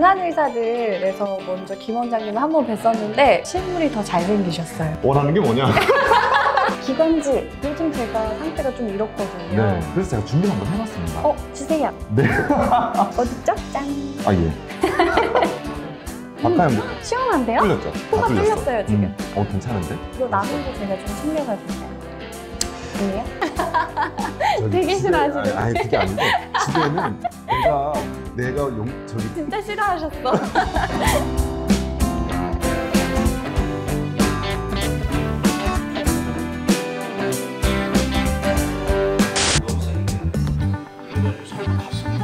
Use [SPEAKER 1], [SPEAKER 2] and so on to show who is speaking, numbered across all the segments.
[SPEAKER 1] 강한 의사들에서 먼저 김 원장님을 한번 뵀었는데 실물이 더 잘생기셨어요.
[SPEAKER 2] 원하는 게 뭐냐?
[SPEAKER 1] 기관지, 요즘 제가 상태가 좀 이렇거든요.
[SPEAKER 2] 네, 그래서 제가 준비를 한번 해봤습니다.
[SPEAKER 1] 주세요.
[SPEAKER 2] 네.
[SPEAKER 1] 어딨죠? 짠.
[SPEAKER 2] 아, 예. 아까는 뭐
[SPEAKER 1] 시원한데요?
[SPEAKER 2] 뚫렸죠?
[SPEAKER 1] 코가 뚫렸어요, 지금.
[SPEAKER 2] 괜찮은데?
[SPEAKER 1] 이거 남은 거 제가 좀 챙겨가도 돼요? 아니에요?
[SPEAKER 2] 저기
[SPEAKER 1] 되게 싫어하시는데.
[SPEAKER 2] 아니, 그게 아니고 집에는 내가 저기
[SPEAKER 1] 진짜 싫어하셨어.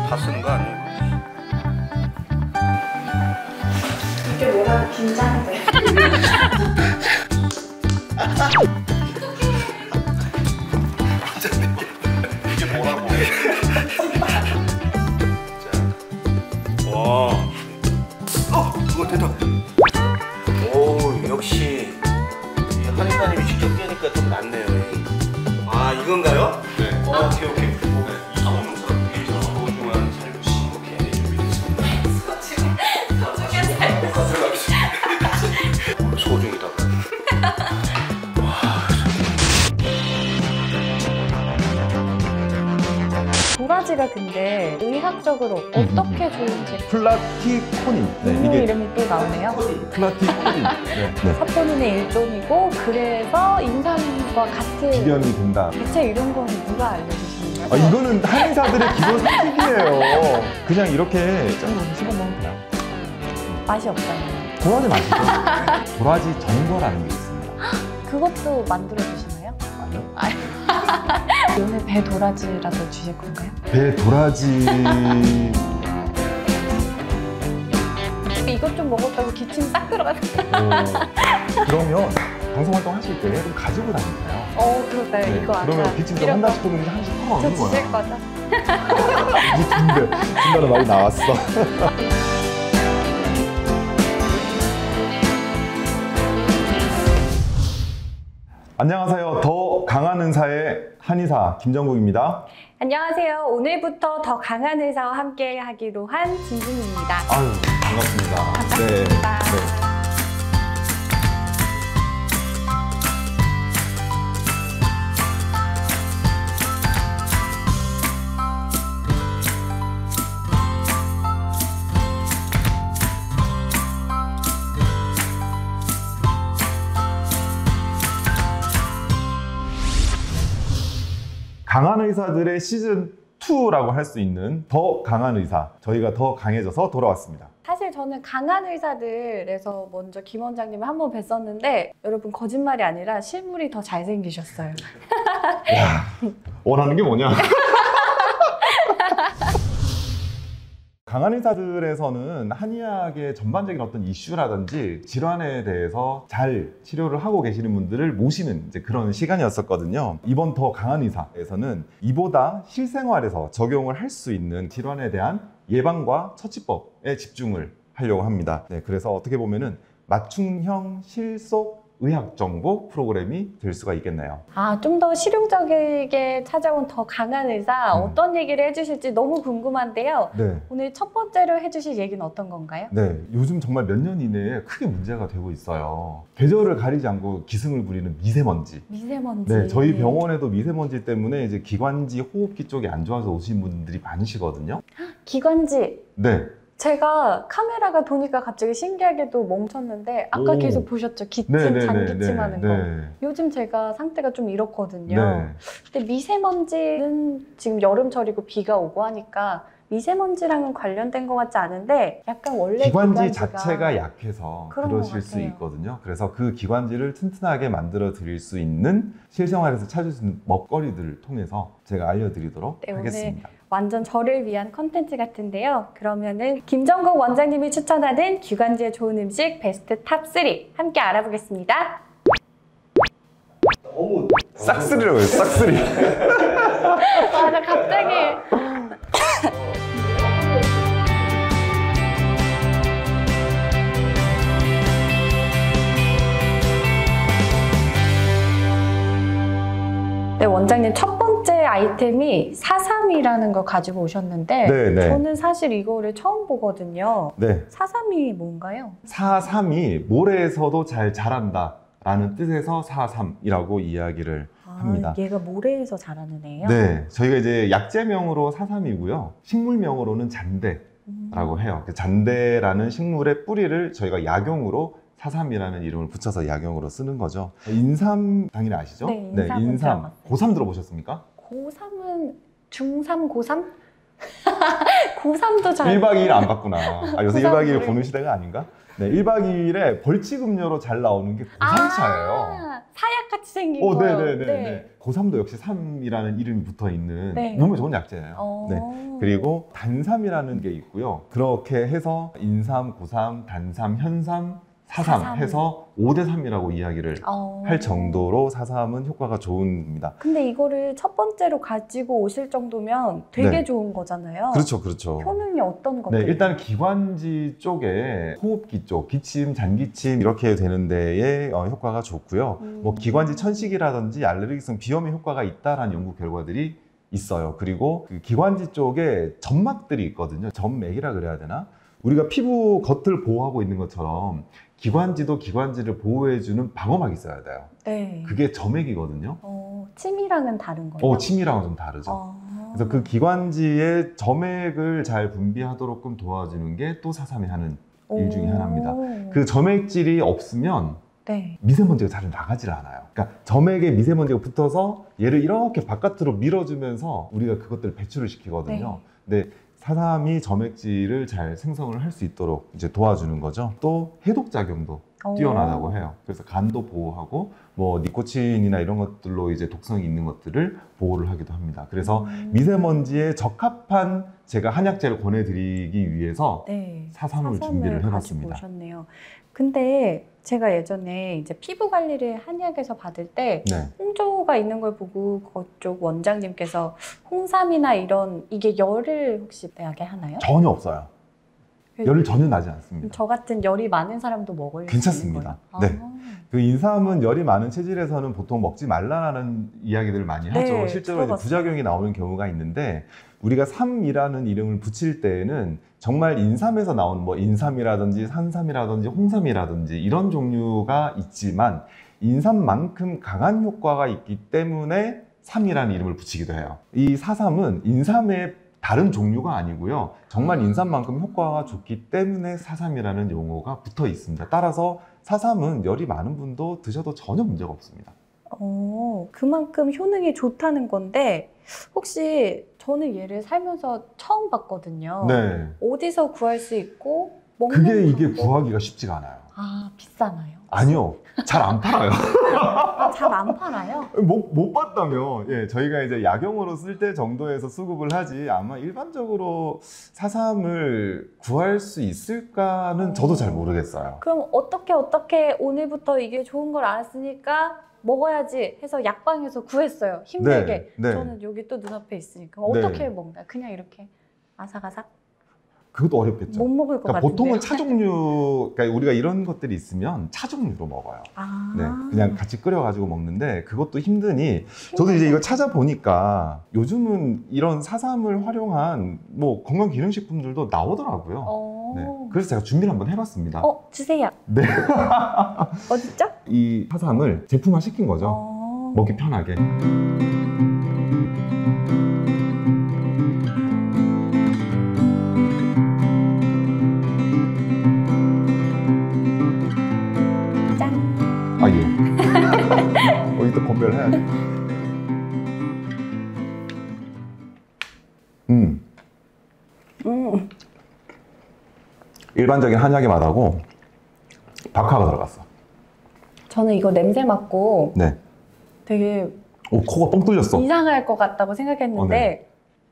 [SPEAKER 3] 다 쓰는 거 아니에요?
[SPEAKER 1] 이게 뭐라고 긴장돼.
[SPEAKER 3] 이게 뭐라고? 와, 그거 됐다. 오, 역시 이 한의사님이 직접 깨니까 좀 낫네요. 아, 이건가요? 네. 오케이, 오케이. 이 먹는 사람 되게 소중한 살구씨 오케이 준비됐습니다. 소중이다.
[SPEAKER 1] 도라지가 근데 의학적으로 어떻게 좋은지
[SPEAKER 2] 플라티코닌. 네,
[SPEAKER 1] 이름이 또 나오네요.
[SPEAKER 2] 플라티코닌. 네.
[SPEAKER 1] 사포닌의 일종이고 그래서 인삼과 같은
[SPEAKER 2] 기변이 된다.
[SPEAKER 1] 대체 이런 건 누가 알려주시는 거예요?
[SPEAKER 2] 이거는 한의사들의 기본 상식이에요. 그냥 이렇게 짠으로 씹어먹으면 돼요.
[SPEAKER 1] 맛이 없잖아요.
[SPEAKER 2] 도라지 맛이죠. 도라지 정거라는 게 있습니다.
[SPEAKER 1] 그것도 만들어 주시나요?
[SPEAKER 2] 아니요.
[SPEAKER 1] 오늘 배 도라지라도 주실 건가요?
[SPEAKER 2] 배 도라지.
[SPEAKER 1] 이것 좀 먹었다고 기침 싹 들어가요.
[SPEAKER 2] 그러면 방송 활동 하실 때 좀 가지고 다니세요.
[SPEAKER 1] 그럴까요?
[SPEAKER 2] 네,
[SPEAKER 1] 이거 아까
[SPEAKER 2] 그러면 기침 좀 한다씩 보면 한씩
[SPEAKER 1] 저
[SPEAKER 2] 털어오는 거야.
[SPEAKER 1] 주실 거죠?
[SPEAKER 2] 중간에 말이 나왔어. 안녕하세요. 더 강한 의사의 한의사 김정국입니다.
[SPEAKER 1] 안녕하세요. 오늘부터 더 강한 의사와 함께 하기로 한 진진입니다.
[SPEAKER 2] 아유, 반갑습니다.
[SPEAKER 1] 반갑습니다.
[SPEAKER 2] 네. 강한 의사들의 시즌2라고 할 수 있는 더 강한 의사, 저희가 더 강해져서 돌아왔습니다.
[SPEAKER 1] 사실 저는 강한 의사들에서 먼저 김 원장님을 한번 뵀었는데 여러분 거짓말이 아니라 실물이 더 잘생기셨어요.
[SPEAKER 2] 와, 원하는 게 뭐냐? 강한 의사들에서는 한의학의 전반적인 어떤 이슈라든지 질환에 대해서 잘 치료를 하고 계시는 분들을 모시는 이제 그런 시간이었었거든요. 이번 더 강한 의사에서는 이보다 실생활에서 적용을 할 수 있는 질환에 대한 예방과 처치법에 집중을 하려고 합니다. 네, 그래서 어떻게 보면은 맞춤형 실속 의학 정보 프로그램이 될 수가 있겠네요.
[SPEAKER 1] 좀 더 실용적이게 찾아온 더 강한 의사 어떤 얘기를 해주실지 너무 궁금한데요.
[SPEAKER 2] 네.
[SPEAKER 1] 오늘 첫 번째로 해주실 얘기는 어떤 건가요?
[SPEAKER 2] 네, 요즘 정말 몇 년 이내에 크게 문제가 되고 있어요. 계절을 가리지 않고 기승을 부리는 미세먼지.
[SPEAKER 1] 미세먼지.
[SPEAKER 2] 네, 저희 병원에도 미세먼지 때문에 이제 기관지, 호흡기 쪽이 안 좋아서 오신 분들이 많으시거든요.
[SPEAKER 1] 기관지.
[SPEAKER 2] 네.
[SPEAKER 1] 제가 카메라가 보니까 갑자기 신기하게도 멈췄는데 아까 계속 보셨죠? 기침, 잔기침하는 거. 요즘 제가 상태가 좀 이렇거든요.
[SPEAKER 2] 네.
[SPEAKER 1] 근데 미세먼지는 지금 여름철이고 비가 오고 하니까 미세먼지랑은 관련된 것 같지 않은데 약간 원래
[SPEAKER 2] 기관지 자체가 약해서
[SPEAKER 1] 그런
[SPEAKER 2] 그러실 수 있거든요. 그래서 그 기관지를 튼튼하게 만들어 드릴 수 있는 실생활에서 찾을 수 있는 먹거리들을 통해서 제가 알려드리도록 하겠습니다.
[SPEAKER 1] 완전 저를 위한 컨텐츠 같은데요. 그러면은 김정국 원장님이 추천하는 기관지에 좋은 음식 베스트 탑 3 함께 알아보겠습니다.
[SPEAKER 3] 너무
[SPEAKER 2] 싹쓸이라고 해요, 싹쓸이.
[SPEAKER 1] 맞아, 갑자기. 네, 원장님 첫 번째 아이템이 4-3 사삼이라는 걸 가지고 오셨는데
[SPEAKER 2] 네, 네.
[SPEAKER 1] 저는 사실 이거를 처음 보거든요.
[SPEAKER 2] 네.
[SPEAKER 1] 사삼이 뭔가요?
[SPEAKER 2] 4-3이 모래에서도 잘 자란다 라는 뜻에서 4-3이라고 이야기를 합니다.
[SPEAKER 1] 얘가 모래에서 자라는 애예요?
[SPEAKER 2] 네, 저희가 이제 약재명으로 4-3이고요. 식물명으로는 잔대라고 해요. 그 잔대라는 식물의 뿌리를 저희가 약용으로 4-3이라는 이름을 붙여서 약용으로 쓰는 거죠. 인삼 당연히 아시죠?
[SPEAKER 1] 네, 인삼은
[SPEAKER 2] 인삼.
[SPEAKER 1] 들어봤어요.
[SPEAKER 2] 고3 들어보셨습니까?
[SPEAKER 1] 고3은 중3, 고3? 고3도 잘
[SPEAKER 2] 1박 2일 안 봤구나. 요새 1박 2일
[SPEAKER 1] 고3
[SPEAKER 2] 보는 시대가 아닌가? 네, 1박 2일에 벌칙 음료로 잘 나오는 게 고3차예요.
[SPEAKER 1] 사약같이 생긴 거요.
[SPEAKER 2] 네네네. 고3도 역시 3이라는 이름이 붙어 있는
[SPEAKER 1] 네.
[SPEAKER 2] 몸에 좋은 약재예요. 네. 그리고 단삼이라는 게 있고요. 그렇게 해서 인삼, 고삼, 단삼, 현삼, 4-3 해서 5대3이라고 이야기를 할 정도로 4-3은 효과가 좋습니다.
[SPEAKER 1] 근데 이거를 첫 번째로 가지고 오실 정도면 되게
[SPEAKER 2] 네.
[SPEAKER 1] 좋은 거잖아요.
[SPEAKER 2] 그렇죠, 그렇죠.
[SPEAKER 1] 효능이 어떤 것들?
[SPEAKER 2] 네, 일단 기관지 쪽에 호흡기 쪽, 기침, 잔기침 이렇게 되는 데에 효과가 좋고요. 뭐 기관지 천식이라든지 알레르기성 비염에 효과가 있다라는 연구 결과들이 있어요. 그리고 그 기관지 쪽에 점막들이 있거든요. 점맥이라 그래야 되나? 우리가 피부 겉을 보호하고 있는 것처럼 기관지도 기관지를 보호해주는 방어막이 있어야 돼요.
[SPEAKER 1] 네.
[SPEAKER 2] 그게 점액이거든요.
[SPEAKER 1] 침이랑은 다른 거예요?
[SPEAKER 2] 침이랑은 좀 다르죠. 그래서 그 기관지의 점액을 잘 분비하도록 도와주는 게 또 4-3이 하는 일 중에 하나입니다. 그 점액질이 없으면
[SPEAKER 1] 네.
[SPEAKER 2] 미세먼지가 잘 나가질 않아요. 그러니까 점액에 미세먼지가 붙어서 얘를 이렇게 바깥으로 밀어주면서 우리가 그것들을 배출을 시키거든요. 근데 4-3이 점액질을 잘 생성을 할 수 있도록 이제 도와주는 거죠. 또 해독 작용도 뛰어나다고 해요. 그래서 간도 보호하고 뭐 니코틴이나 이런 것들로 이제 독성이 있는 것들을 보호를 하기도 합니다. 그래서 미세먼지에 적합한 제가 한약재를 권해드리기 위해서
[SPEAKER 1] 네.
[SPEAKER 2] 4-3을 준비를 해봤습니다.
[SPEAKER 1] 오셨네요. 근데 제가 예전에 이제 피부 관리를 한약에서 받을 때
[SPEAKER 2] 네.
[SPEAKER 1] 홍조가 있는 걸 보고 그쪽 원장님께서 홍삼이나 이런 이게 열을 혹시 나게 하나요?
[SPEAKER 2] 전혀 없어요. 열을 전혀 나지 않습니다.
[SPEAKER 1] 저 같은 열이 많은 사람도 먹을
[SPEAKER 2] 괜찮습니다.
[SPEAKER 1] 수 있는 거예요?
[SPEAKER 2] 네. 그 인삼은 열이 많은 체질에서는 보통 먹지 말라라는 이야기들을 많이 하죠.
[SPEAKER 1] 네,
[SPEAKER 2] 실제로 이제
[SPEAKER 1] 들어봤어요.
[SPEAKER 2] 부작용이 나오는 경우가 있는데 우리가 삼이라는 이름을 붙일 때에는 정말 인삼에서 나오는 뭐 인삼이라든지 산삼이라든지 홍삼이라든지 이런 종류가 있지만 인삼만큼 강한 효과가 있기 때문에 삼이라는 이름을 붙이기도 해요. 이 4-3은 인삼의 다른 종류가 아니고요. 정말 인삼만큼 효과가 좋기 때문에 4-3이라는 용어가 붙어 있습니다. 따라서 4-3은 열이 많은 분도 드셔도 전혀 문제가 없습니다.
[SPEAKER 1] 그만큼 효능이 좋다는 건데 혹시 저는 얘를 살면서 처음 봤거든요.
[SPEAKER 2] 네.
[SPEAKER 1] 어디서 구할 수 있고 먹는
[SPEAKER 2] 그게 이게
[SPEAKER 1] 방법?
[SPEAKER 2] 구하기가 쉽지가 않아요.
[SPEAKER 1] 비싸나요?
[SPEAKER 2] 아니요. 잘 안 팔아요.
[SPEAKER 1] 잘 안 팔아요?
[SPEAKER 2] 못 봤다며. 예, 저희가 이제 약용으로 쓸 때 정도에서 수급을 하지 아마 일반적으로 4-3을 구할 수 있을까는 저도 잘 모르겠어요.
[SPEAKER 1] 그럼 어떻게 오늘부터 이게 좋은 걸 알았으니까 먹어야지 해서 약방에서 구했어요. 힘들게.
[SPEAKER 2] 네.
[SPEAKER 1] 저는 여기 또 눈앞에 있으니까
[SPEAKER 2] 네.
[SPEAKER 1] 어떻게 먹나요? 그냥 이렇게 아삭아삭?
[SPEAKER 2] 그것도 어렵겠죠.
[SPEAKER 1] 못 먹을 것
[SPEAKER 2] 그러니까
[SPEAKER 1] 같은데요?
[SPEAKER 2] 보통은 차 종류, 그러니까 우리가 이런 것들이 있으면 차 종류로 먹어요. 네, 그냥 같이 끓여가지고 먹는데 그것도 힘드니 저도 이제 이거 찾아보니까 요즘은 이런 4-3을 활용한 뭐 건강기능식품들도 나오더라고요. 네, 그래서 제가 준비를 한번 해봤습니다.
[SPEAKER 1] 주세요.
[SPEAKER 2] 네.
[SPEAKER 1] 어딨죠?
[SPEAKER 2] 이 4-3을 제품화 시킨 거죠. 먹기 편하게. 아, 예. 여기 또 건배를 해야지. 일반적인 한약의 맛하고 박하가 들어갔어.
[SPEAKER 1] 저는 이거 냄새 맡고
[SPEAKER 2] 네.
[SPEAKER 1] 되게
[SPEAKER 2] 코가 뻥 뚫렸어.
[SPEAKER 1] 이상할 것 같다고 생각했는데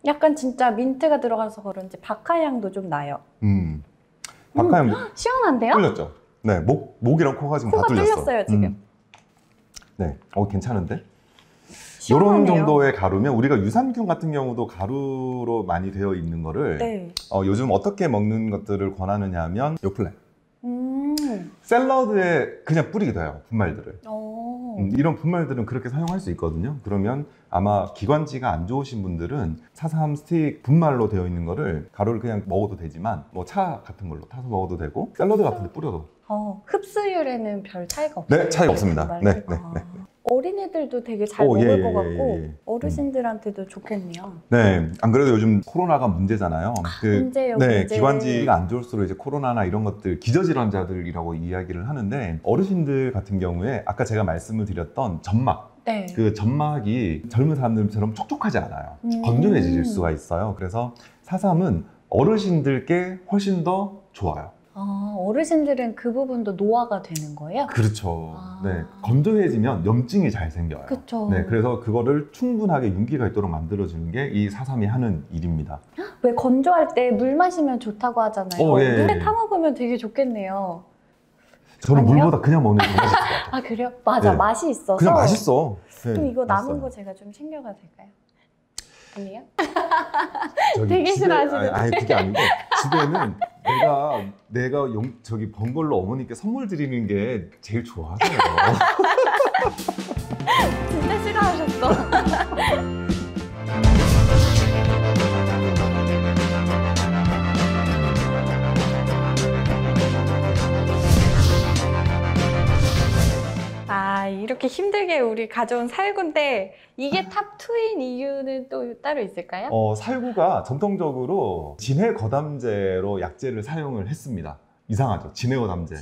[SPEAKER 1] 약간 진짜 민트가 들어가서 그런지 박하향도 좀 나요.
[SPEAKER 2] 박하향
[SPEAKER 1] 시원한데요?
[SPEAKER 2] 뚫렸죠? 네, 목이랑 코가 지금 다
[SPEAKER 1] 코가
[SPEAKER 2] 뚫렸어.
[SPEAKER 1] 뚫렸어요, 지금.
[SPEAKER 2] 네, 괜찮은데?
[SPEAKER 1] 시원하네요.
[SPEAKER 2] 이런 정도의 가루면 우리가 유산균 같은 경우도 가루로 많이 되어 있는 거를
[SPEAKER 1] 네.
[SPEAKER 2] 요즘 어떻게 먹는 것들을 권하느냐 하면 요플레 샐러드에 그냥 뿌리기도 해요, 분말들을.
[SPEAKER 1] 오.
[SPEAKER 2] 이런 분말들은 그렇게 사용할 수 있거든요. 그러면 아마 기관지가 안 좋으신 분들은 사삼 스틱 분말로 되어 있는 거를 가루를 그냥 먹어도 되지만 뭐 차 같은 걸로 타서 먹어도 되고 샐러드 같은 데 뿌려도.
[SPEAKER 1] 흡수율에는 별 차이가 없어요?
[SPEAKER 2] 네, 차이가 없습니다. 네.
[SPEAKER 1] 어린애들도 되게 잘
[SPEAKER 2] 오,
[SPEAKER 1] 먹을
[SPEAKER 2] 예,
[SPEAKER 1] 것
[SPEAKER 2] 예,
[SPEAKER 1] 같고
[SPEAKER 2] 예, 예.
[SPEAKER 1] 어르신들한테도 좋겠네요.
[SPEAKER 2] 네, 안 그래도 요즘 코로나가 문제잖아요.
[SPEAKER 1] 문제요,
[SPEAKER 2] 네,
[SPEAKER 1] 문제.
[SPEAKER 2] 기관지가 안 좋을수록 이제 코로나나 이런 것들 기저질환자들이라고 이야기를 하는데 어르신들 같은 경우에 아까 제가 말씀을 드렸던 점막,
[SPEAKER 1] 네.
[SPEAKER 2] 그 점막이 젊은 사람들처럼 촉촉하지 않아요. 건조해질 수가 있어요. 그래서 사삼은 어르신들께 훨씬 더 좋아요.
[SPEAKER 1] 어르신들은 그 부분도 노화가 되는 거예요?
[SPEAKER 2] 그렇죠. 네, 건조해지면 염증이 잘 생겨요.
[SPEAKER 1] 그쵸.
[SPEAKER 2] 네, 그래서 그거를 충분하게 윤기가 있도록 만들어주는 게 이 사삼이 하는 일입니다.
[SPEAKER 1] 왜 건조할 때 물 마시면 좋다고 하잖아요.
[SPEAKER 2] 예.
[SPEAKER 1] 물에 타 먹으면 되게 좋겠네요.
[SPEAKER 2] 저는
[SPEAKER 1] 아니요?
[SPEAKER 2] 물보다 그냥 먹는 게 더 맛있을 것 같아요.
[SPEAKER 1] 아 그래요? 맞아,
[SPEAKER 2] 네.
[SPEAKER 1] 맛이 있어서.
[SPEAKER 2] 그냥 맛있어. 네,
[SPEAKER 1] 그럼 이거 남은
[SPEAKER 2] 맛있어요.
[SPEAKER 1] 거 제가 좀 챙겨가도 될까요? 아니에요?
[SPEAKER 2] 저기
[SPEAKER 1] 되게 싫어하시는데.
[SPEAKER 2] 아니 그게 아니고 집에는 내가 저기 번 걸로 어머니께 선물 드리는 게 제일 좋아하세요.
[SPEAKER 1] 진짜 싫어하셨어. 이렇게 힘들게 우리 가져온 살구인데 이게 탑2인 이유는 또 따로 있을까요?
[SPEAKER 2] 살구가 전통적으로 진해거담제로 약재를 사용을 했습니다. 이상하죠? 진해거담제.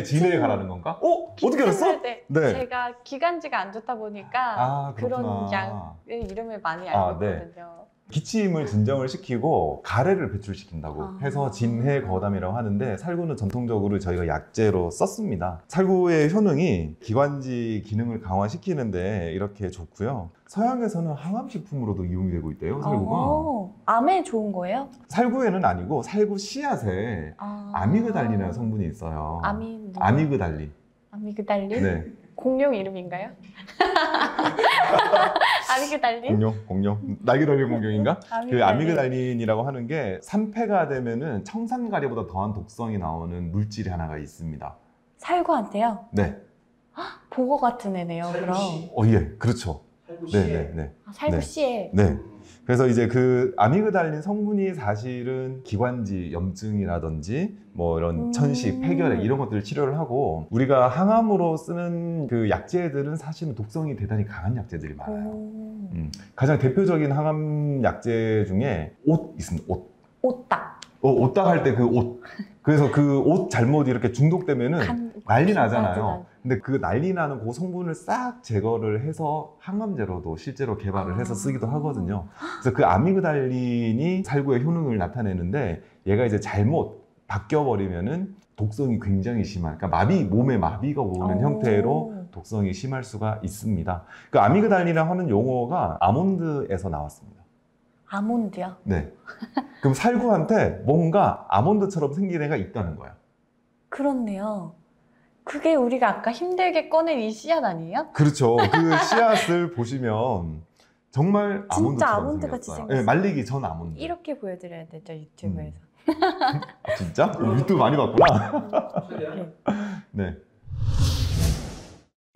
[SPEAKER 2] 진해에 가라는 건가? 어떻게 알았어?
[SPEAKER 1] 네.
[SPEAKER 2] 네.
[SPEAKER 1] 제가 기관지가 안 좋다 보니까 그런
[SPEAKER 2] 그렇구나.
[SPEAKER 1] 약의 이름을 많이 알고
[SPEAKER 2] 네.
[SPEAKER 1] 있거든요.
[SPEAKER 2] 기침을 진정을 시키고 가래를 배출시킨다고 해서 진해거담이라고 하는데 살구는 전통적으로 저희가 약재로 썼습니다. 살구의 효능이 기관지 기능을 강화시키는데 이렇게 좋고요. 서양에서는 항암식품으로도 이용이 되고 있대요, 살구가.
[SPEAKER 1] 암에 좋은 거예요?
[SPEAKER 2] 살구에는 아니고 살구 씨앗에 아미그달린이라는 성분이 있어요. 아미그달린.
[SPEAKER 1] 아미그달린?
[SPEAKER 2] 네.
[SPEAKER 1] 공룡 이름인가요? 아미그달린?
[SPEAKER 2] 공룡. 날개 달린 공룡인가? 그 아미그달린이라고 하는 게 산패가 되면은 청산가리보다 더한 독성이 나오는 물질이 하나가 있습니다.
[SPEAKER 1] 살구한테요?
[SPEAKER 2] 네.
[SPEAKER 1] 보거 같은 애네요, 그럼.
[SPEAKER 2] 예, 그렇죠. 네.
[SPEAKER 1] 살구씨에.
[SPEAKER 2] 네. 그래서 이제 그 아미그달린 성분이 사실은 기관지 염증이라든지 뭐 이런 천식, 폐결핵 이런 것들을 치료를 하고 우리가 항암으로 쓰는 그 약재들은 사실은 독성이 대단히 강한 약재들이 많아요. 가장 대표적인 항암 약재 중에 옷 있습니다. 옷딱. 옷딱 할 때 그 옷. 그래서 그 옷 잘못 이렇게 중독되면은 난리 나잖아요. 근데 그 난리 나는 그 성분을 싹 제거를 해서 항암제로도 실제로 개발을 해서 쓰기도 하거든요. 그래서 그 아미그달린이 살구의 효능을 나타내는데 얘가 이제 잘못 바뀌어버리면은 독성이 굉장히 심한, 그러니까 몸에 마비가 오는 형태로 독성이 심할 수가 있습니다. 그 아미그달린이라고 하는 용어가 아몬드에서 나왔습니다.
[SPEAKER 1] 아몬드요?
[SPEAKER 2] 네. 그럼 살구한테 뭔가 아몬드처럼 생긴 애가 있다는 거야.
[SPEAKER 1] 그렇네요. 그게 우리가 아까 힘들게 꺼낸 이 씨앗 아니에요?
[SPEAKER 2] 그렇죠. 그 씨앗을 보시면 정말
[SPEAKER 1] 진짜
[SPEAKER 2] 아몬드처럼
[SPEAKER 1] 아몬드 같이
[SPEAKER 2] 생겼어요.
[SPEAKER 1] 생겼어요.
[SPEAKER 2] 네, 말리기 전 아몬드.
[SPEAKER 1] 이렇게 보여드려야 되죠, 유튜브에서.
[SPEAKER 2] 진짜? 유튜브 많이 봤구나. 네.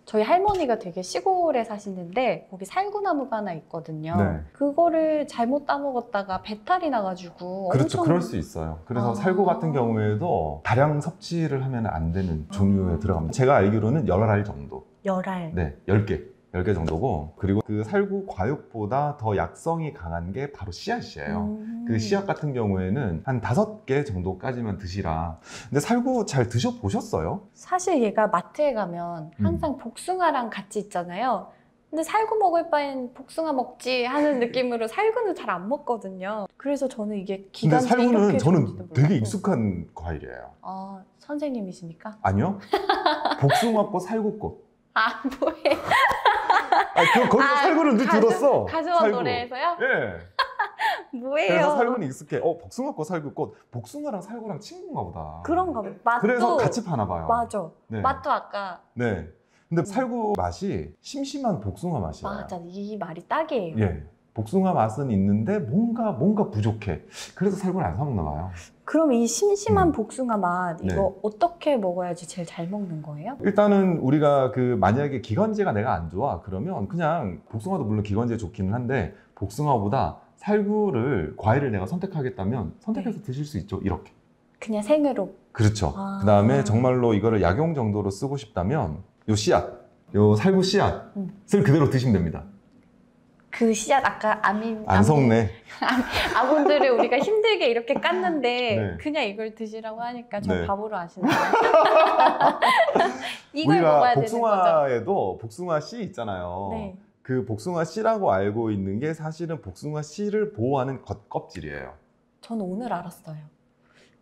[SPEAKER 1] 저희 할머니가 되게 시골에 사시는데 거기 살구나무가 하나 있거든요.
[SPEAKER 2] 네.
[SPEAKER 1] 그거를 잘못 따먹었다가 배탈이 나가지고
[SPEAKER 2] 그렇죠.
[SPEAKER 1] 엄청...
[SPEAKER 2] 그럴 수 있어요. 그래서 살구 같은 경우에도 다량 섭취를 하면 안 되는 종류에 들어갑니다. 제가 알기로는 10알 정도.
[SPEAKER 1] 10알?
[SPEAKER 2] 네, 10개 정도고, 그리고 그 살구 과육보다 더 약성이 강한 게 바로 씨앗이에요. 그 씨앗 같은 경우에는 한 5개 정도까지만 드시라. 근데 살구 잘 드셔보셨어요?
[SPEAKER 1] 사실 얘가 마트에 가면 항상 복숭아랑 같이 있잖아요. 근데 살구 먹을 바엔 복숭아 먹지 하는 느낌으로 살구는 잘 안 먹거든요. 그래서 저는 이게
[SPEAKER 2] 근데
[SPEAKER 1] 기관지
[SPEAKER 2] 살구는
[SPEAKER 1] 이렇게
[SPEAKER 2] 저는
[SPEAKER 1] 좋은지도
[SPEAKER 2] 되게
[SPEAKER 1] 몰랐고.
[SPEAKER 2] 익숙한 과일이에요.
[SPEAKER 1] 선생님이십니까?
[SPEAKER 2] 아니요. 복숭아꽃, 살구꽃.
[SPEAKER 1] 뭐해?
[SPEAKER 2] 거기서 살구를 들었어.
[SPEAKER 1] 가져온
[SPEAKER 2] 살구.
[SPEAKER 1] 노래에서요?
[SPEAKER 2] 예.
[SPEAKER 1] 뭐예요?
[SPEAKER 2] 그래서 살구는 익숙해. 복숭아꽃, 살구꽃. 복숭아랑 살구랑 친구인가 보다.
[SPEAKER 1] 그런가 봐. 맛도
[SPEAKER 2] 그래서 같이 파나 봐요.
[SPEAKER 1] 맞아.
[SPEAKER 2] 네.
[SPEAKER 1] 맛도 아까
[SPEAKER 2] 네. 근데 살구 맛이 심심한 복숭아 맛이에요.
[SPEAKER 1] 맞아. 이 말이 딱이에요.
[SPEAKER 2] 예. 복숭아 맛은 있는데 뭔가 부족해. 그래서 살구를 안 사 먹나 봐요.
[SPEAKER 1] 그럼 이 심심한 복숭아 맛 이거
[SPEAKER 2] 네.
[SPEAKER 1] 어떻게 먹어야지 제일 잘 먹는 거예요?
[SPEAKER 2] 일단은 우리가 만약에 기관지가 내가 안 좋아 그러면 그냥 복숭아도 물론 기관지에 좋기는 한데 복숭아보다 살구를 과일을 내가 선택하겠다면 선택해서 드실 수 있죠. 이렇게.
[SPEAKER 1] 그냥 생으로.
[SPEAKER 2] 그렇죠.
[SPEAKER 1] 아.
[SPEAKER 2] 그 다음에 정말로 이거를 약용 정도로 쓰고 싶다면 요 씨앗, 요 살구 씨앗을 그대로 드시면 됩니다.
[SPEAKER 1] 그 씨앗 아까
[SPEAKER 2] 안 속네.
[SPEAKER 1] 아몬드를 우리가 힘들게 이렇게 깠는데
[SPEAKER 2] 네.
[SPEAKER 1] 그냥 이걸 드시라고 하니까 저
[SPEAKER 2] 네.
[SPEAKER 1] 바보로 아시네요. 이걸
[SPEAKER 2] 우리가
[SPEAKER 1] 먹어야 되는 거죠.
[SPEAKER 2] 복숭아에도 복숭아 씨 있잖아요.
[SPEAKER 1] 네.
[SPEAKER 2] 그 복숭아 씨라고 알고 있는 게 사실은 복숭아 씨를 보호하는 겉껍질이에요.
[SPEAKER 1] 저는 오늘 알았어요.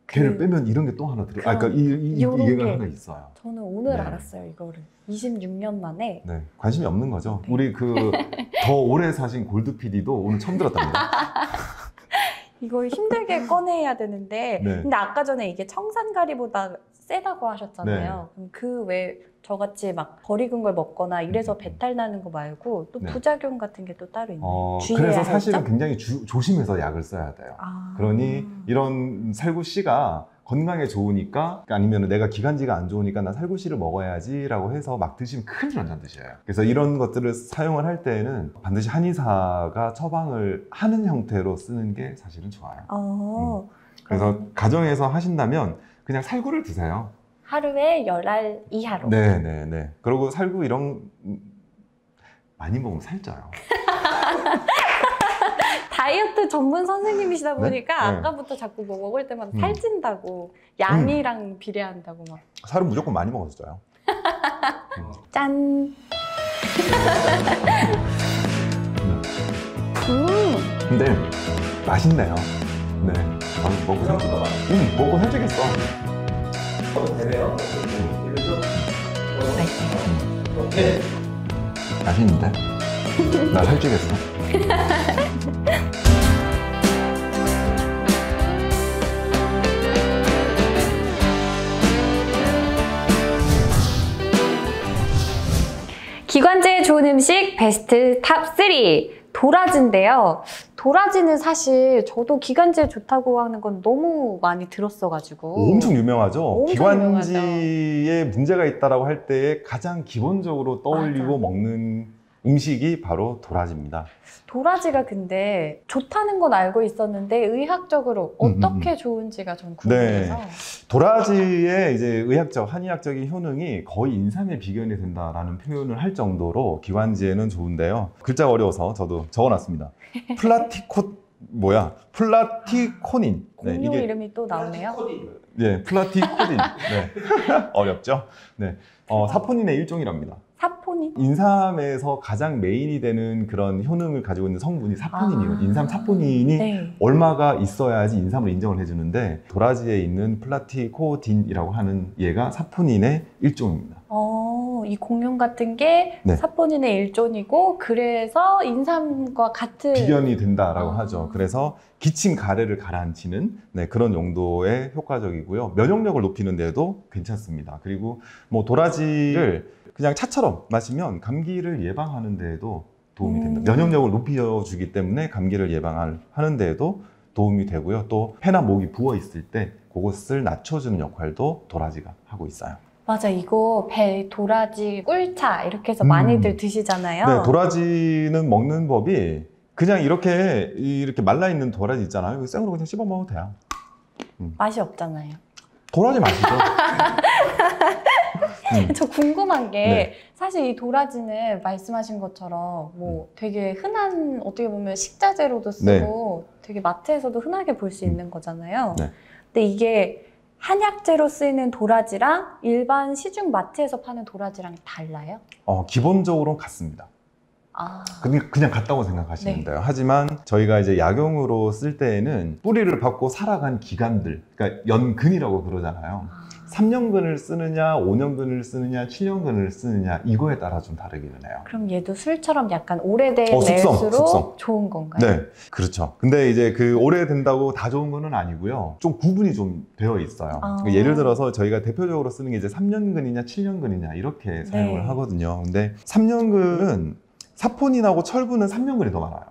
[SPEAKER 2] 걔를 빼면 이런 게 또 하나 들어. 그러니까
[SPEAKER 1] 요렇게.
[SPEAKER 2] 이해가 하나 있어요.
[SPEAKER 1] 저는 오늘
[SPEAKER 2] 네.
[SPEAKER 1] 알았어요, 이거를. 26년 만에.
[SPEAKER 2] 네, 관심이 없는 거죠.
[SPEAKER 1] 네.
[SPEAKER 2] 우리 더 오래 사신 골드 PD도 오늘 처음 들었답니다.
[SPEAKER 1] 이걸 힘들게 꺼내야 되는데
[SPEAKER 2] 네.
[SPEAKER 1] 근데 아까 전에 이게 청산가리보다 세다고 하셨잖아요. 그럼 그 외 저같이 막 덜 익은 걸 먹거나 이래서 배탈 나는 거 말고 또
[SPEAKER 2] 네.
[SPEAKER 1] 부작용 같은 게 또 따로 있나요?
[SPEAKER 2] 그래서 사실은 굉장히 조심해서 약을 써야 돼요.
[SPEAKER 1] 아.
[SPEAKER 2] 그러니 이런 살구씨가 건강에 좋으니까 아니면 내가 기관지가 안 좋으니까 나 살구씨를 먹어야지라고 해서 막 드시면 큰일 난다는 뜻이에요. 그래서 이런 것들을 사용을 할 때에는 반드시 한의사가 처방을 하는 형태로 쓰는 게 사실은 좋아요. 그래서 가정에서 하신다면 그냥 살구를 드세요.
[SPEAKER 1] 하루에 10알 이하로.
[SPEAKER 2] 네네네. 그리고 살구 많이 먹으면 살쪄요.
[SPEAKER 1] 다이어트 전문 선생님이시다 보니까
[SPEAKER 2] 네.
[SPEAKER 1] 아까부터 자꾸 뭐 먹을 때마다 살찐다고 양이랑 비례한다고 막.
[SPEAKER 2] 살은 무조건 많이 먹어서 쪄요.
[SPEAKER 1] 짠.
[SPEAKER 2] 근데 맛있네요. 네. 먹고 살찌다. 먹고 살찌겠어.
[SPEAKER 3] 되네요.
[SPEAKER 1] 맛있어요.
[SPEAKER 2] 맛있는데? 나 살찌겠어.
[SPEAKER 1] 기관지에 좋은 음식 베스트 탑 3. 도라지인데요. 도라지는 사실 저도 기관지에 좋다고 하는 건 너무 많이 들었어가지고.
[SPEAKER 2] 엄청 유명하죠.
[SPEAKER 1] 엄청
[SPEAKER 2] 기관지에 문제가 있다라고 할 때에 가장 기본적으로 떠올리고
[SPEAKER 1] 맞아.
[SPEAKER 2] 먹는 음식이 바로 도라지입니다.
[SPEAKER 1] 도라지가 근데 좋다는 건 알고 있었는데 의학적으로 어떻게 좋은지가 좀 궁금해서.
[SPEAKER 2] 도라지의 이제 한의학적인 효능이 거의 인삼에 비견이 된다라는 표현을 할 정도로 기관지에는 좋은데요. 글자가 어려워서 저도 적어놨습니다. 플라티코닌.
[SPEAKER 1] 공용 이름이 또 나오네요.
[SPEAKER 2] 네, 플라티코딘. 네. 어렵죠? 네. 사포닌의 일종이랍니다.
[SPEAKER 1] 사포닌?
[SPEAKER 2] 인삼에서 가장 메인이 되는 그런 효능을 가지고 있는 성분이 사포닌이에요. 인삼 사포닌이
[SPEAKER 1] 네.
[SPEAKER 2] 얼마가 있어야지 인삼을 인정을 해주는데 도라지에 있는 플라티코딘이라고 하는 얘가 사포닌의 일종입니다.
[SPEAKER 1] 이 공룡 같은 게
[SPEAKER 2] 네.
[SPEAKER 1] 사포닌의 일종이고 그래서 인삼과 같은
[SPEAKER 2] 비견이 된다라고 하죠. 그래서 기침 가래를 가라앉히는 그런 용도에 효과적이고요. 면역력을 높이는 데도 괜찮습니다. 그리고 뭐 도라지를 그냥 차처럼 마시면 감기를 예방하는 데에도 도움이 됩니다. 면역력을 높여주기 때문에 감기를 예방하는 데에도 도움이 되고요. 또 폐나 목이 부어 있을 때 그것을 낮춰주는 역할도 도라지가 하고 있어요.
[SPEAKER 1] 맞아, 이거 배 도라지 꿀차 이렇게 해서 많이들 드시잖아요.
[SPEAKER 2] 네, 도라지는 먹는 법이 그냥 이렇게 말라있는 도라지 있잖아요. 생으로 그냥 씹어 먹어도 돼요.
[SPEAKER 1] 맛이 없잖아요.
[SPEAKER 2] 도라지 맛이죠.
[SPEAKER 1] 저 궁금한 게
[SPEAKER 2] 네.
[SPEAKER 1] 사실 이 도라지는 말씀하신 것처럼 뭐 되게 흔한 어떻게 보면 식자재로도 쓰고 되게 마트에서도 흔하게 볼 수 있는 거잖아요.
[SPEAKER 2] 네.
[SPEAKER 1] 근데 이게 한약재로 쓰이는 도라지랑 일반 시중 마트에서 파는 도라지랑 달라요?
[SPEAKER 2] 기본적으로는 같습니다. 그냥 같다고 생각하시면 돼요. 하지만 저희가 이제 약용으로 쓸 때에는 뿌리를 받고 살아간 기간들, 그러니까 연근이라고 그러잖아요. 3년근을 쓰느냐, 5년근을 쓰느냐, 7년근을 쓰느냐 이거에 따라 좀 다르기는 해요.
[SPEAKER 1] 그럼 얘도 술처럼 약간 오래된
[SPEAKER 2] 숙성.
[SPEAKER 1] 낼수록 좋은 건가요?
[SPEAKER 2] 네, 그렇죠. 근데 이제 그 오래된다고 다 좋은 거는 아니고요. 좀 구분이 좀 되어 있어요. 예를 들어서 저희가 대표적으로 쓰는 게 이제 3년근이냐, 7년근이냐 이렇게 사용을 하거든요. 근데 3년근은 사포닌하고 철분은 3년근이 더 많아요.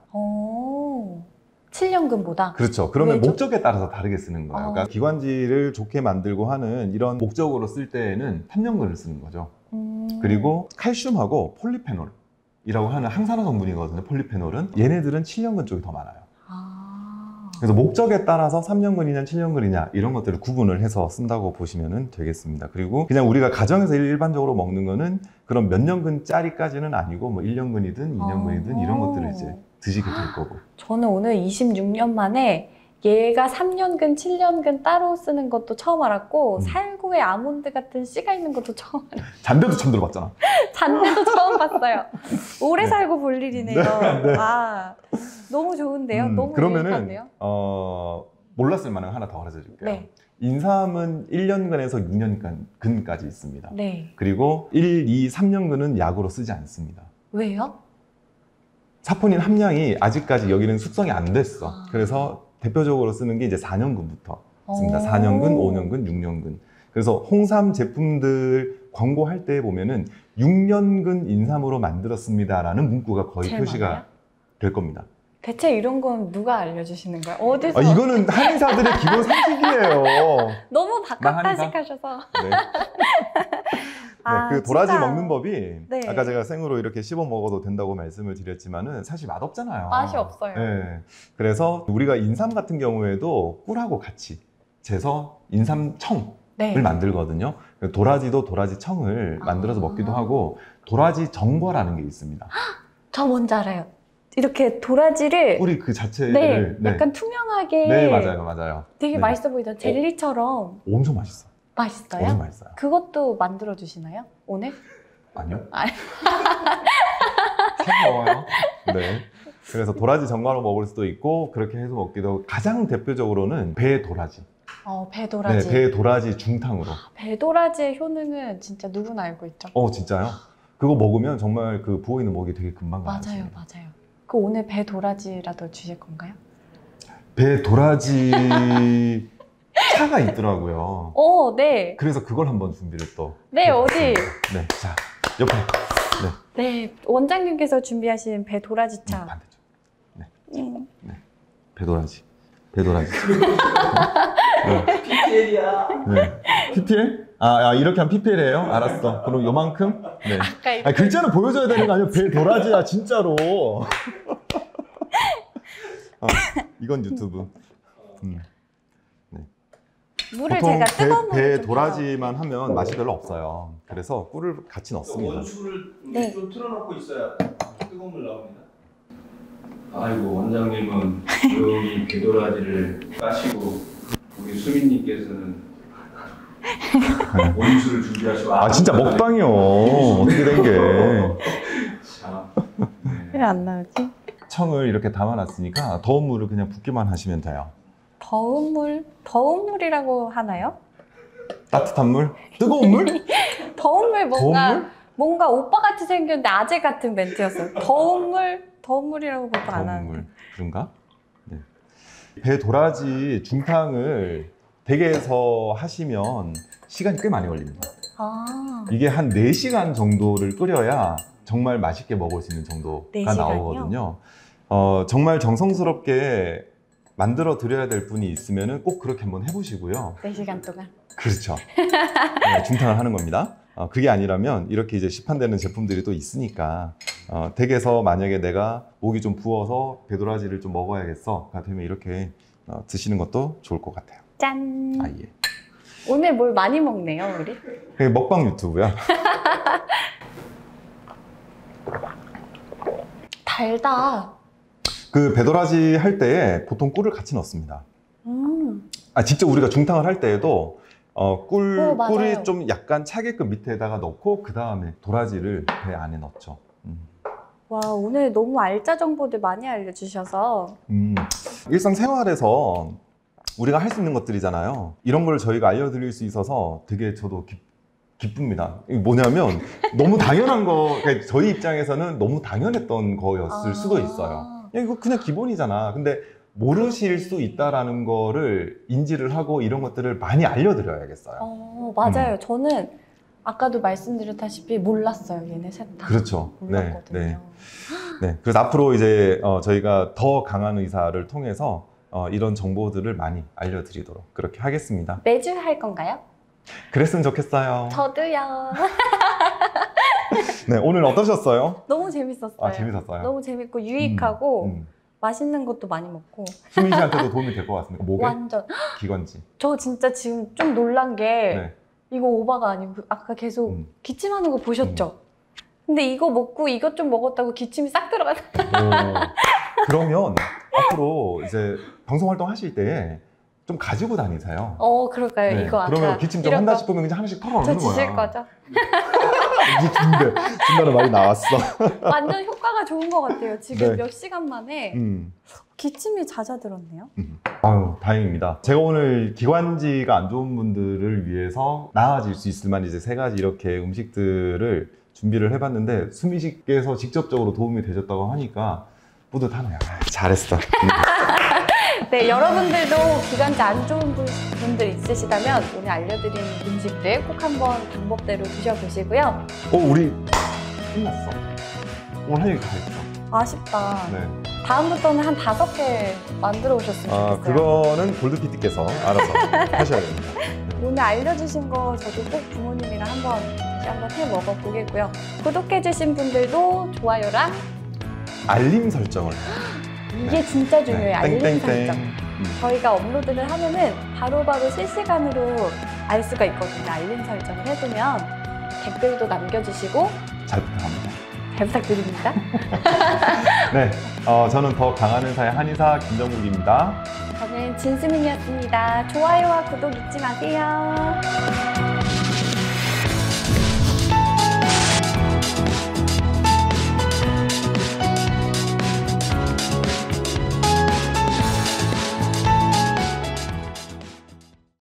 [SPEAKER 1] 7년근보다?
[SPEAKER 2] 그렇죠. 그러면
[SPEAKER 1] 왜죠?
[SPEAKER 2] 목적에 따라서 다르게 쓰는 거예요. 그러니까 기관지를 좋게 만들고 하는 이런 목적으로 쓸 때에는 3년근을 쓰는 거죠. 그리고 칼슘하고 폴리페놀이라고 하는 항산화 성분이거든요. 폴리페놀은 얘네들은 7년근 쪽이 더 많아요. 그래서 목적에 따라서 3년근이냐 7년근이냐 이런 것들을 구분을 해서 쓴다고 보시면 되겠습니다. 그리고 그냥 우리가 가정에서 일반적으로 먹는 거는 그런 몇 년근짜리까지는 아니고 뭐 1년근이든 2년근이든 이런 것들을 이제 드시게 될 거고.
[SPEAKER 1] 저는 오늘 26년 만에 얘가 3년근, 7년근 따로 쓰는 것도 처음 알았고 살구에 아몬드 같은 씨가 있는 것도 처음 알았어요.
[SPEAKER 2] 잔대도 처음 들어봤잖아.
[SPEAKER 1] 잔대도 처음 봤어요. 오래
[SPEAKER 2] 네.
[SPEAKER 1] 살고 볼 일이네요.
[SPEAKER 2] 네.
[SPEAKER 1] 아, 너무 좋은데요? 너무
[SPEAKER 2] 그러면은
[SPEAKER 1] 유익한데요?
[SPEAKER 2] 몰랐을 만한 거 하나 더 가르쳐 줄게요.
[SPEAKER 1] 네.
[SPEAKER 2] 인삼은 1년근에서 6년근까지 있습니다.
[SPEAKER 1] 네.
[SPEAKER 2] 그리고 1, 2, 3년근은 약으로 쓰지 않습니다.
[SPEAKER 1] 왜요?
[SPEAKER 2] 사포닌 함량이 아직까지 여기는 숙성이 안 됐어.
[SPEAKER 1] 아.
[SPEAKER 2] 그래서 대표적으로 쓰는 게 이제 4년근부터 씁니다.
[SPEAKER 1] 오.
[SPEAKER 2] 4년근, 5년근, 6년근. 그래서 홍삼 제품들 광고할 때 보면은 6년근 인삼으로 만들었습니다라는 문구가 거의
[SPEAKER 1] 제일
[SPEAKER 2] 표시가
[SPEAKER 1] 많아요?
[SPEAKER 2] 될 겁니다.
[SPEAKER 1] 대체 이런 건 누가 알려주시는 거예요? 어디서?
[SPEAKER 2] 이거는 한의사들의 기본 상식이에요.
[SPEAKER 1] 너무
[SPEAKER 2] 나 한의사?
[SPEAKER 1] 박학다식 하셔서.
[SPEAKER 2] 네.
[SPEAKER 1] 아,
[SPEAKER 2] 그 도라지
[SPEAKER 1] 진짜.
[SPEAKER 2] 먹는 법이
[SPEAKER 1] 네.
[SPEAKER 2] 아까 제가 생으로 이렇게 씹어 먹어도 된다고 말씀을 드렸지만은 사실 맛없잖아요.
[SPEAKER 1] 맛이 없어요.
[SPEAKER 2] 네. 그래서 우리가 인삼 같은 경우에도 꿀하고 같이 재서 인삼청을
[SPEAKER 1] 네.
[SPEAKER 2] 만들거든요. 도라지도 도라지청을 만들어서 먹기도 하고 도라지 정과라는 게 있습니다.
[SPEAKER 1] 저 뭔지 알아요. 이렇게 도라지를
[SPEAKER 2] 꿀이 그 자체를
[SPEAKER 1] 약간 투명하게
[SPEAKER 2] 네, 맞아요.
[SPEAKER 1] 되게
[SPEAKER 2] 네.
[SPEAKER 1] 맛있어 보이던 젤리처럼
[SPEAKER 2] 엄청 맛있어.
[SPEAKER 1] 맛있어요?
[SPEAKER 2] 엄청 맛있어요.
[SPEAKER 1] 그것도 만들어 주시나요? 오늘?
[SPEAKER 2] 아니요.
[SPEAKER 1] 아니.
[SPEAKER 2] 참 먹어요. 네. 그래서 도라지 정과로 먹을 수도 있고 그렇게 해서 먹기도 하고 가장 대표적으로는 배 도라지.
[SPEAKER 1] 배도라지.
[SPEAKER 2] 네, 배 도라지 중탕으로.
[SPEAKER 1] 배도라지의 효능은 진짜 누구나 알고 있죠.
[SPEAKER 2] 진짜요? 그거 먹으면 정말 그 부어있는 목이 되게 금방
[SPEAKER 1] 맞아요,
[SPEAKER 2] 나아집니다.
[SPEAKER 1] 맞아요. 그 오늘 배도라지라도 주실 건가요?
[SPEAKER 2] 배 도라지 차가 있더라고요.
[SPEAKER 1] 네.
[SPEAKER 2] 그래서 그걸 한번 준비를 또.
[SPEAKER 1] 네, 어디?
[SPEAKER 2] 네, 자 옆에.
[SPEAKER 1] 네, 원장님께서 준비하신 배도라지차.
[SPEAKER 2] 반대쪽. 네,
[SPEAKER 1] 음.
[SPEAKER 2] 배 도라지. 배 도라지.
[SPEAKER 3] PPL이야.
[SPEAKER 2] 네. PPL? 이렇게 하면 PPL이에요? 알았어. 그럼 요만큼? 네.
[SPEAKER 1] 아까
[SPEAKER 2] 글자는 보여줘야 되는 거 아니에요? 배 도라지야, 진짜로. 이건 유튜브.
[SPEAKER 1] 물을
[SPEAKER 2] 보통
[SPEAKER 1] 제가 뜨거운 물을
[SPEAKER 2] 배
[SPEAKER 1] 좀
[SPEAKER 2] 도라지만 하면 맛이 별로 없어요. 그래서 꿀을 같이 넣습니다.
[SPEAKER 3] 원수를
[SPEAKER 1] 네.
[SPEAKER 3] 좀 틀어놓고 있어야 뜨거운 물 나옵니다. 아이고 원장님은 조용히 배도라지를 까시고 우리 수민님께서는 원수를 준비하시고
[SPEAKER 2] 진짜 먹방이요. 어떻게 된 게.
[SPEAKER 3] 참.
[SPEAKER 1] 왜 안 나오지?
[SPEAKER 2] 청을 이렇게 담아놨으니까 더운 물을 그냥 붓기만 하시면 돼요.
[SPEAKER 1] 더운 물? 더운 물이라고 하나요?
[SPEAKER 2] 따뜻한 물? 뜨거운 물?
[SPEAKER 1] 더운 물
[SPEAKER 2] 더운 물?
[SPEAKER 1] 뭔가 오빠 같이 생겼는데 아재 같은 멘트였어요. 더운 물이라고 보통 안
[SPEAKER 2] 더운
[SPEAKER 1] 하는데.
[SPEAKER 2] 물. 그런가? 네. 배 도라지 중탕을 댁에서 하시면 시간이 꽤 많이 걸립니다. 이게 한 4시간 정도를 끓여야 정말 맛있게 먹을 수 있는 정도가
[SPEAKER 1] 4시간이요?
[SPEAKER 2] 나오거든요. 정말 정성스럽게 만들어 드려야 될 분이 있으면 꼭 그렇게 한번 해보시고요.
[SPEAKER 1] 4시간 동안.
[SPEAKER 2] 그렇죠. 네, 중탕을 하는 겁니다. 그게 아니라면 이렇게 이제 시판되는 제품들이 또 있으니까 댁에서 만약에 내가 목이 좀 부어서 배도라지를 좀 먹어야겠어가 되면 이렇게 드시는 것도 좋을 것 같아요.
[SPEAKER 1] 짠.
[SPEAKER 2] 예.
[SPEAKER 1] 오늘 뭘 많이 먹네요, 우리.
[SPEAKER 2] 그게 먹방 유튜브야.
[SPEAKER 1] 달다.
[SPEAKER 2] 그 배도라지 할 때에 보통 꿀을 같이 넣습니다. 직접 우리가 중탕을 할 때에도
[SPEAKER 1] 맞아요.
[SPEAKER 2] 꿀이 좀 약간 차게끔 밑에다가 넣고 그 다음에 도라지를 배 안에 넣죠.
[SPEAKER 1] 와, 오늘 너무 알짜 정보들 많이 알려주셔서.
[SPEAKER 2] 일상생활에서 우리가 할 수 있는 것들이잖아요. 이런 걸 저희가 알려드릴 수 있어서 되게 저도 기쁩니다. 이게 뭐냐면 너무 당연한 거, 그러니까 저희 입장에서는 너무 당연했던 거였을 수도 있어요. 이거 그냥 기본이잖아. 근데 모르실 수 있다라는 거를 인지를 하고 이런 것들을 많이 알려드려야겠어요.
[SPEAKER 1] 맞아요. 저는 아까도 말씀드렸다시피 몰랐어요. 얘네 셋 다.
[SPEAKER 2] 그렇죠.
[SPEAKER 1] 몰랐거든요.
[SPEAKER 2] 네. 그래서 앞으로 이제 저희가 더 강한 의사를 통해서 이런 정보들을 많이 알려드리도록 그렇게 하겠습니다.
[SPEAKER 1] 매주 할 건가요?
[SPEAKER 2] 그랬으면 좋겠어요.
[SPEAKER 1] 저도요.
[SPEAKER 2] 네, 오늘 어떠셨어요?
[SPEAKER 1] 너무 재밌었어요.
[SPEAKER 2] 아, 재밌었어요?
[SPEAKER 1] 너무 재밌고 유익하고 맛있는 것도 많이 먹고.
[SPEAKER 2] 수민 씨한테도 도움이 될 것 같습니다. 목에?
[SPEAKER 1] 완전.
[SPEAKER 2] 기관지.
[SPEAKER 1] 저 진짜 지금 좀 놀란 게
[SPEAKER 2] 네.
[SPEAKER 1] 이거 오바가 아니고 아까 계속 기침하는 거 보셨죠? 근데 이거 먹고 이것 좀 먹었다고 기침이 싹 들어가요.
[SPEAKER 2] 그러면 앞으로 이제 방송 활동 하실 때 좀 가지고 다니세요.
[SPEAKER 1] 그럴까요?
[SPEAKER 2] 네.
[SPEAKER 1] 이거 아까
[SPEAKER 2] 그러면 기침 좀
[SPEAKER 1] 이런
[SPEAKER 2] 한다
[SPEAKER 1] 거
[SPEAKER 2] 싶으면 그냥 하나씩 털어놓는
[SPEAKER 1] 저
[SPEAKER 2] 거야.
[SPEAKER 1] 주실 거죠?
[SPEAKER 2] 이제 중간에 말이 나왔어.
[SPEAKER 1] 완전 효과가 좋은 것 같아요. 지금
[SPEAKER 2] 네.
[SPEAKER 1] 몇 시간 만에 기침이 잦아들었네요.
[SPEAKER 2] 아유, 다행입니다. 제가 오늘 기관지가 안 좋은 분들을 위해서 나아질 수 있을 만한 이제 3가지 이렇게 음식들을 준비를 해봤는데 수미 씨께서 직접적으로 도움이 되셨다고 하니까 뿌듯하네요. 잘했어.
[SPEAKER 1] 네, 여러분들도 기관지 안 좋은 분들 있으시다면 오늘 알려드린 음식들 꼭 한번 방법대로 드셔보시고요.
[SPEAKER 2] 우리 끝났어. 오늘 할 얘기 다 했어.
[SPEAKER 1] 아쉽다.
[SPEAKER 2] 네.
[SPEAKER 1] 다음부터는 한 5개 만들어 오셨으면 좋겠어요.
[SPEAKER 2] 그거는 골드 PD께서 알아서 하셔야 됩니다.
[SPEAKER 1] 오늘 알려주신 거 저도 꼭 부모님이랑 한번 해 먹어보겠고요. 구독해주신 분들도 좋아요랑
[SPEAKER 2] 알림 설정을.
[SPEAKER 1] 이게 진짜 중요해요. 알림
[SPEAKER 2] 땡땡땡.
[SPEAKER 1] 설정. 저희가 업로드를 하면은 바로바로 실시간으로 알 수가 있거든요. 알림 설정을 해두면 댓글도 남겨주시고
[SPEAKER 2] 잘 부탁합니다.
[SPEAKER 1] 잘 부탁드립니다.
[SPEAKER 2] 네, 저는 더 강한 의사의 한의사 김정국입니다.
[SPEAKER 1] 저는 진수민이었습니다. 좋아요와 구독 잊지 마세요.